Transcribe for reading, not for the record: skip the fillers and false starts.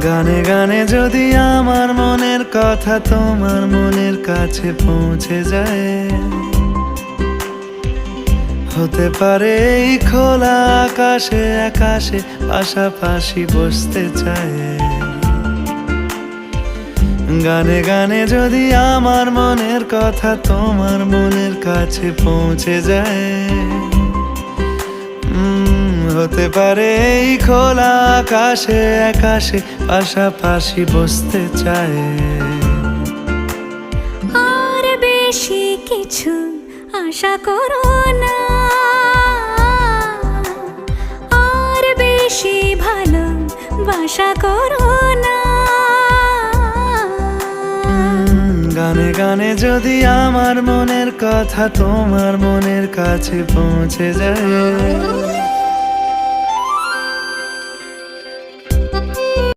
গানে গানে যদি আমার মনের কথা তোমার মনের কাছে পৌঁছে যায়, হতে পারে এই খোলা আকাশে আকাশে পাশাপাশি বসতে চায়। গানে গানে যদি আমার মনের কথা তোমার মনের কাছে পৌঁছে যায়, হতে পারে এই খোলা আকাশে আকাশে পাশাপাশি বসতে চায়। আর বেশি কিছু আশা করো না, আর বেশি ভালোবাসা করো না। গানে গানে যদি আমার মনের কথা তোমার মনের কাছে পৌঁছে যায়,